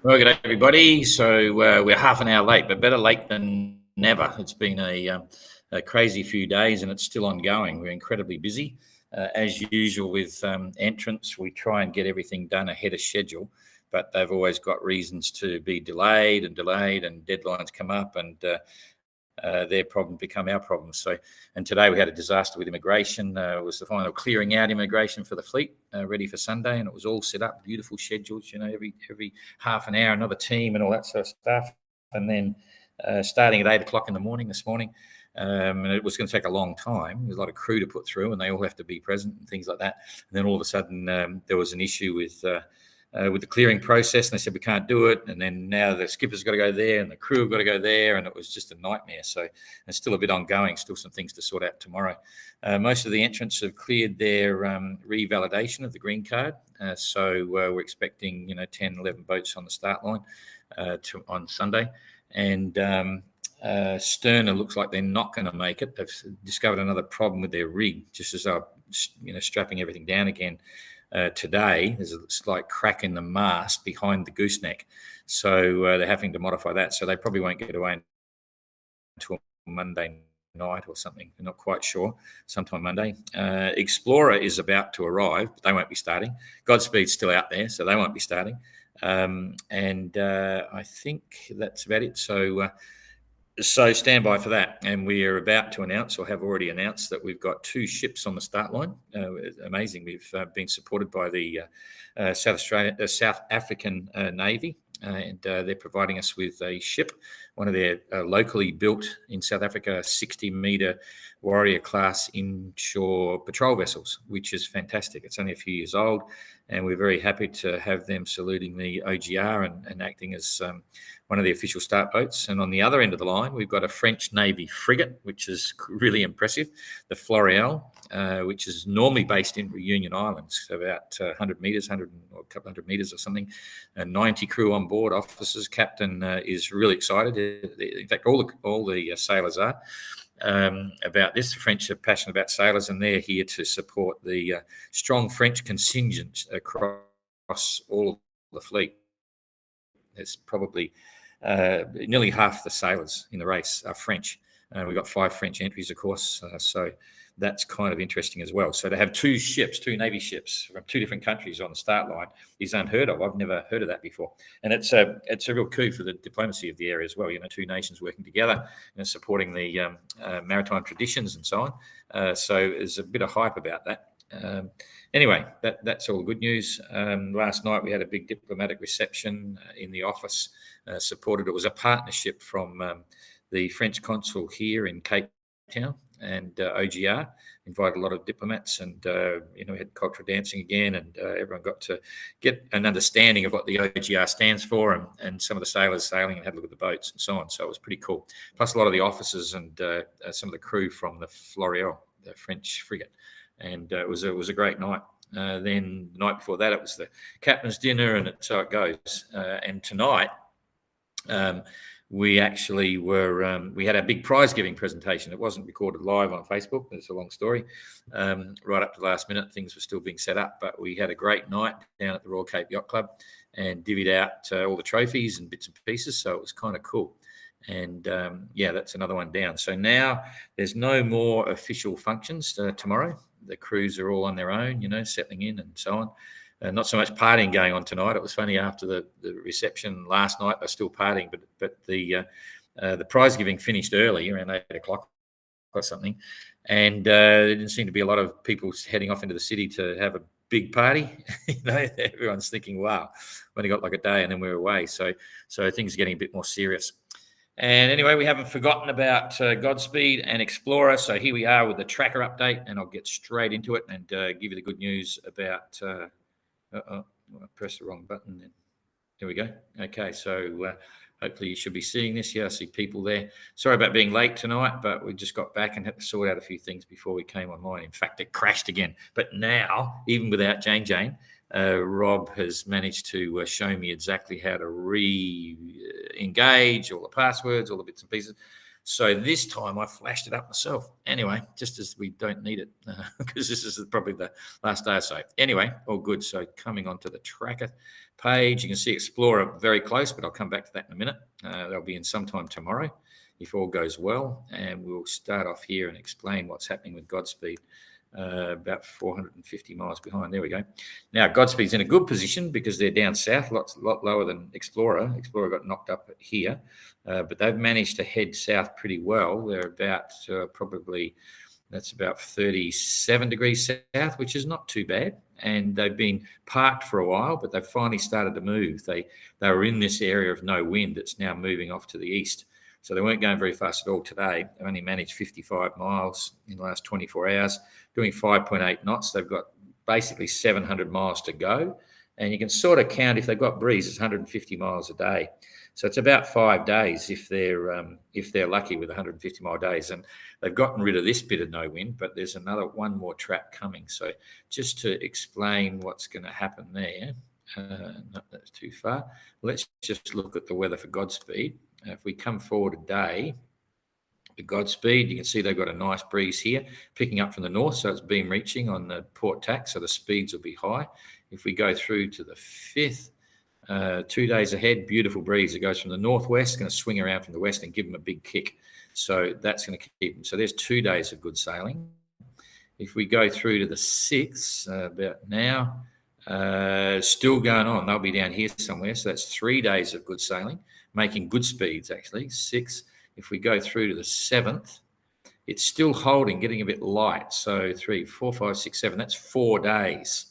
Well, good day, everybody. So we're half an hour late, but better late than never. It's been a crazy few days, and it's still ongoing. We're incredibly busy. As usual with entrants, we try and get everything done ahead of schedule, but they've always got reasons to be delayed, and deadlines come up, and their problem become our problem. So, and today we had a disaster with immigration. It was the final clearing out immigration for the fleet, ready for Sunday, and it was all set up, beautiful schedules. Every half an hour, another team, and all that sort of stuff. And then starting at 8 o'clock in the morning this morning, and it was going to take a long time. There's a lot of crew to put through, and they all have to be present and things like that. And then all of a sudden, there was an issue with the clearing process, and they said we can't do it. And then now the skipper's got to go there, and the crew have got to go there, and it was just a nightmare. So it's still a bit ongoing, still some things to sort out tomorrow. Most of the entrants have cleared their revalidation of the green card, so we're expecting 10, 11 boats on the start line on Sunday, and Sterner looks like they're not going to make it. They've discovered another problem with their rig, just as they're strapping everything down again. Today, there's a slight crack in the mast behind the gooseneck, so they're having to modify that. So they probably won't get away until Monday night or something. They're not quite sure. Sometime Monday. Explorer is about to arrive, but they won't be starting. Godspeed's still out there, so they won't be starting. And I think that's about it. So stand by for that. And we are about to announce, or have already announced, that we've got 2 ships on the start line. Amazing. We've been supported by the South African Navy, and they're providing us with a ship, one of their locally built in South Africa 60-metre Warrior class inshore patrol vessels, which is fantastic. It's only a few years old, and we're very happy to have them saluting the OGR and acting as one of the official start boats. And on the other end of the line, we've got a French Navy frigate, which is really impressive, the Floreal, which is normally based in Reunion Islands, so about 100 metres, or a couple hundred metres or something, 90 crew on board, officers. Captain is really excited. In fact, all the sailors are about this. The French are passionate about sailors, and they're here to support the strong French contingent across all of the fleet. There's probably nearly half the sailors in the race are French. We've got 5 French entries, of course, so that's kind of interesting as well. So to have 2 Navy ships from 2 different countries on the start line is unheard of. I've never heard of that before, and it's a real coup for the diplomacy of the area as well. 2 nations working together, supporting the maritime traditions and so on. So there's a bit of hype about that. Anyway, that's all good news. Last night we had a big diplomatic reception in the office. Supported. It was a partnership from the French consul here in Cape Town and OGR. Invited a lot of diplomats, and we had cultural dancing again, and everyone got to get an understanding of what the OGR stands for, and some of the sailors sailing and had a look at the boats and so on. So it was pretty cool. Plus a lot of the officers and some of the crew from the Floreal, the French frigate. And it was a great night. Then the night before that, it was the captain's dinner, and so it goes. And tonight, we actually we had a big prize giving presentation. It wasn't recorded live on Facebook. It's a long story. Right up to the last minute, things were still being set up, but we had a great night down at the Royal Cape Yacht Club and divvied out all the trophies and bits and pieces. So it was kind of cool. And that's another one down. So now there's no more official functions tomorrow. The crews are all on their own, settling in and so on. Not so much partying going on tonight. It was funny, after the reception last night, they're still partying, but the prize giving finished early, around 8 o'clock or something, and there didn't seem to be a lot of people heading off into the city to have a big party. Everyone's thinking, wow, we only got like a day and then we're away. So things are getting a bit more serious. And anyway, we haven't forgotten about Godspeed and Explorer. So here we are with the tracker update, and I'll get straight into it and give you the good news about I pressed the wrong button then. There we go. Okay, so hopefully you should be seeing this. Yeah, I see people there. Sorry about being late tonight, but we just got back and had to sort out a few things before we came online. In fact, it crashed again. But now, even without Jane, Rob has managed to show me exactly how to re-engage all the passwords, all the bits and pieces. So this time I flashed it up myself. Anyway, just as we don't need it, because this is probably the last day or so. Anyway, all good. So coming onto the tracker page, you can see Explorer very close, but I'll come back to that in a minute. They'll be in sometime tomorrow if all goes well. And we'll start off here and explain what's happening with Godspeed. About 450 miles behind. There we go. Now, Godspeed's in a good position because they're down south, lot lower than Explorer. Explorer got knocked up here, but they've managed to head south pretty well. They're about that's about 37 degrees south, which is not too bad. And they've been parked for a while, but they've finally started to move. They were in this area of no wind. It's now moving off to the east. So they weren't going very fast at all today. They only managed 55 miles in the last 24 hours, doing 5.8 knots. They've got basically 700 miles to go. And you can sort of count, if they've got breeze, it's 150 miles a day. So it's about 5 days if they're lucky with 150 mile days. And they've gotten rid of this bit of no wind, but there's one more trap coming. So just to explain what's going to happen there, no, that's too far. Let's just look at the weather for Godspeed. If we come forward a day, the Godspeed, you can see they've got a nice breeze here, picking up from the north, so it's beam reaching on the port tack, so the speeds will be high. If we go through to the 5th, 2 days ahead, beautiful breeze. It goes from the northwest, going to swing around from the west and give them a big kick. So that's going to keep them. So there's 2 days of good sailing. If we go through to the 6th, about now, still going on. They'll be down here somewhere. So that's 3 days of good sailing, making good speeds, actually. 6. If we go through to the 7th, it's still holding, getting a bit light. So 3, 4, 5, 6, 7, that's 4 days.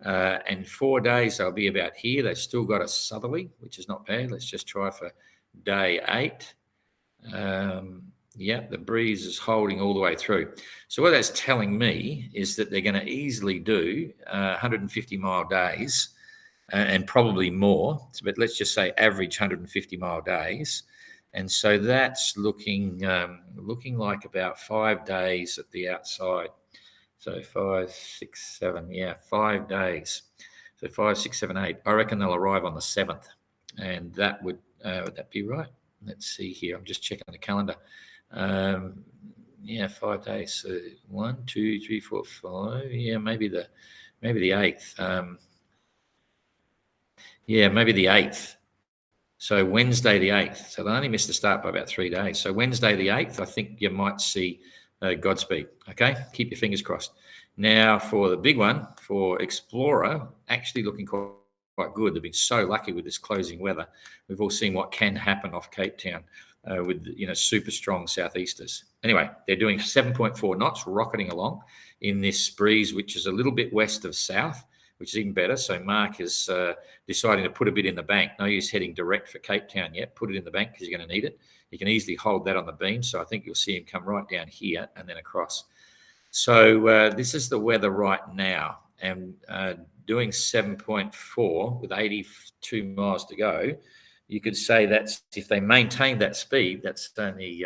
And 4 days, they'll be about here. They've still got a southerly, which is not bad. Let's just try for day 8. Yeah, the breeze is holding all the way through. So what that's telling me is that they're going to easily do 150 mile days and probably more. But let's just say average 150 mile days. And so that's looking like about 5 days at the outside. So 5, 6, 7, 5 days. So 5, 6, 7, 8. I reckon they'll arrive on the 7th, and that would that be right? Let's see here. I'm just checking the calendar. 5 days. So 1, 2, 3, 4, 5. Yeah, maybe the 8th. Maybe the 8th. So Wednesday the 8th. So they only missed the start by about 3 days. So Wednesday the 8th, I think you might see Godspeed. Okay, keep your fingers crossed. Now for the big one, for Explorer, actually looking quite good. They've been so lucky with this closing weather. We've all seen what can happen off Cape Town with super strong southeasters. Anyway, they're doing 7.4 knots, rocketing along in this breeze, which is a little bit west of south, which is even better. So Mark is deciding to put a bit in the bank. No use heading direct for Cape Town yet. Put it in the bank because you're going to need it. You can easily hold that on the beam. So I think you'll see him come right down here and then across. So this is the weather right now. And doing 7.4 with 82 miles to go, you could say that's, if they maintain that speed, that's only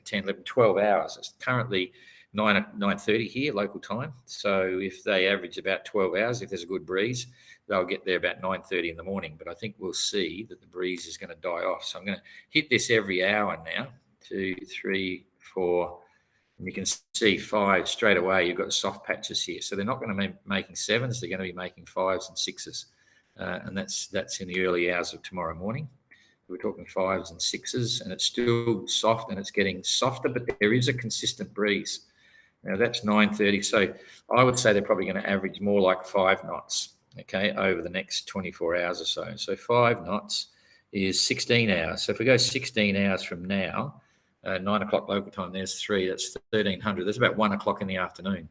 10, 11, 12 hours. It's currently 9:30 here, local time. So if they average about 12 hours, if there's a good breeze, they'll get there about 9:30 in the morning. But I think we'll see that the breeze is going to die off. So I'm going to hit this every hour now. 2, 3, 4. And you can see 5 straight away. You've got soft patches here. So they're not going to be making 7s. They're going to be making 5s and 6s. And that's in the early hours of tomorrow morning. We're talking 5s and 6s, and it's still soft and it's getting softer, but there is a consistent breeze. Now that's 9:30. So I would say they're probably going to average more like 5 knots, okay, over the next 24 hours or so. So 5 knots is 16 hours. So if we go 16 hours from now, 9 o'clock local time, there's 3, that's 1300. That's about 1 o'clock in the afternoon.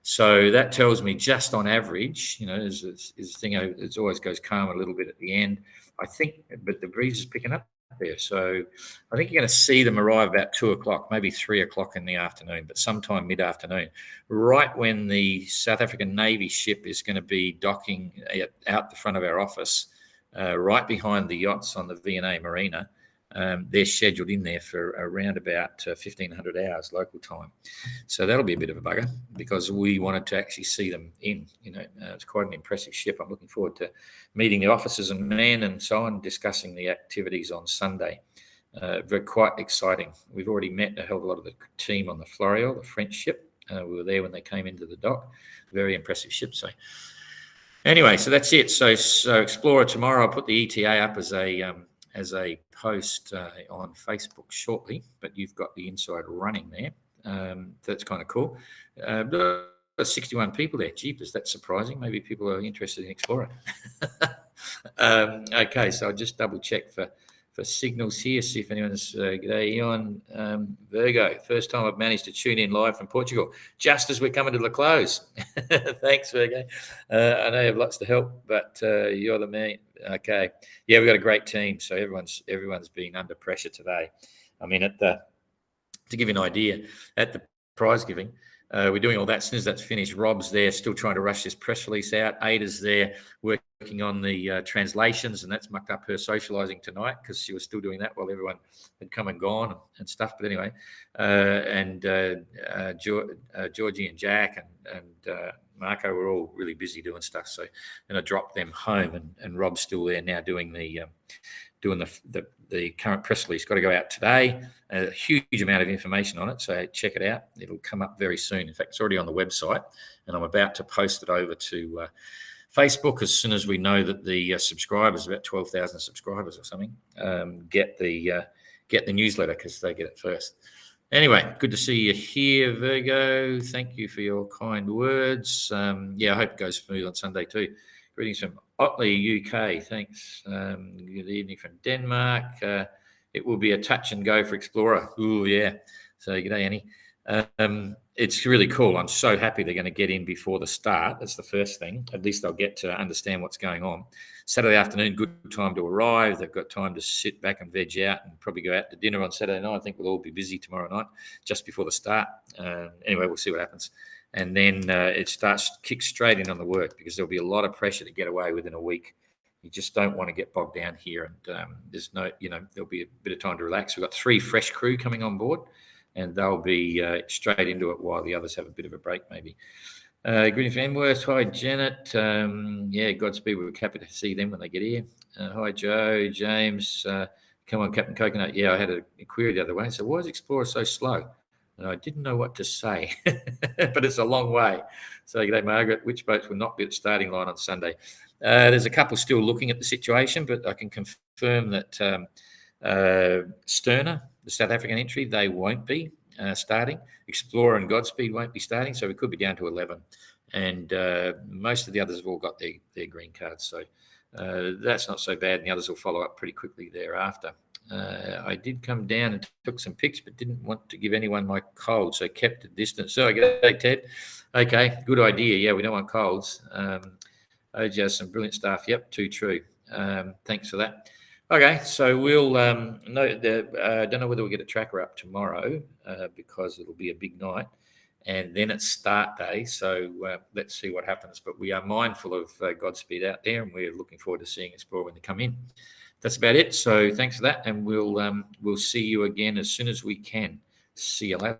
So that tells me just on average, it always goes calm a little bit at the end, I think, but the breeze is picking up there. So I think you're going to see them arrive about 2 o'clock, maybe 3 o'clock in the afternoon, but sometime mid-afternoon, right when the South African Navy ship is going to be docking out the front of our office, right behind the yachts on the V&A Marina. They're scheduled in there for around about 1,500 hours local time. So that'll be a bit of a bugger because we wanted to actually see them in. It's quite an impressive ship. I'm looking forward to meeting the officers and men and so on, discussing the activities on Sunday. Very quite exciting. We've already met a hell of a lot of the team on the Floreal, the French ship. We were there when they came into the dock. Very impressive ship. So anyway, so that's it. So Explorer tomorrow. I'll put the ETA up as a post on Facebook shortly. But you've got the inside running there. That's kind of cool. 61 people there. Jeepers, that's surprising. Maybe people are interested in Explorer. Okay, so I'll just double check for signals here, see if anyone's g'day Eon, Virgo. First time I've managed to tune in live from Portugal, just as we're coming to the close. Thanks, Virgo. I know you have lots to help, but you're the man. Okay, yeah, we've got a great team, so everyone's been under pressure today. I mean, to give you an idea, at the prize giving, we're doing all that. As soon as that's finished, Rob's there still trying to rush this press release out. Ada's there working on the translations, and that's mucked up her socialising tonight because she was still doing that while everyone had come and gone and stuff. But anyway, Georgie and Jack and Marco were all really busy doing stuff. So then I dropped them home, and Rob's still there now doing the current press release. Got to go out today. A huge amount of information on it, so check it out. It'll come up very soon. In fact, it's already on the website, and I'm about to post it over to Facebook as soon as we know that the subscribers, about 12,000 subscribers or something, get the newsletter because they get it first. Anyway, good to see you here, Virgo. Thank you for your kind words. Yeah, I hope it goes smooth on Sunday too. Greetings from Otley, UK. Thanks. Good evening from Denmark. It will be a touch and go for Explorer. Oh, yeah. So, g'day, Annie. It's really cool. I'm so happy they're going to get in before the start. That's the first thing. At least they'll get to understand what's going on. Saturday afternoon, good time to arrive. They've got time to sit back and veg out and probably go out to dinner on Saturday night. I think we'll all be busy tomorrow night just before the start. Anyway, we'll see what happens. And then it starts kick straight in on the work because there'll be a lot of pressure to get away within a week. You just don't want to get bogged down here, and there's no, there'll be a bit of time to relax. We've got 3 fresh crew coming on board, and they'll be straight into it while the others have a bit of a break, maybe. Greetings from Emworth. Hi, Janet. Yeah, Godspeed. We're happy to see them when they get here. Hi, Joe, James. Come on, Captain Coconut. Yeah, I had a query the other way. So why is Explorer so slow? And I didn't know what to say, but it's a long way. So, g'day, Margaret. Which boats will not be at the starting line on Sunday? There's a couple still looking at the situation, but I can confirm that Sterner, the South African entry, they won't be starting. Explorer and Godspeed won't be starting, so we could be down to 11. And most of the others have all got their green cards, so that's not so bad, and the others will follow up pretty quickly thereafter. I did come down and took some pics, but didn't want to give anyone my cold, so kept a distance. So, g'day, Ted. Okay, good idea. Yeah, we don't want colds. OJ, some brilliant stuff. Yep, too true. Thanks for that. Okay, so we'll I don't know whether we'll get a tracker up tomorrow because it'll be a big night, and then it's start day. So let's see what happens. But we are mindful of Godspeed out there, and we're looking forward to seeing Explorer when they come in. That's about it. So thanks for that, and we'll see you again as soon as we can. See you later.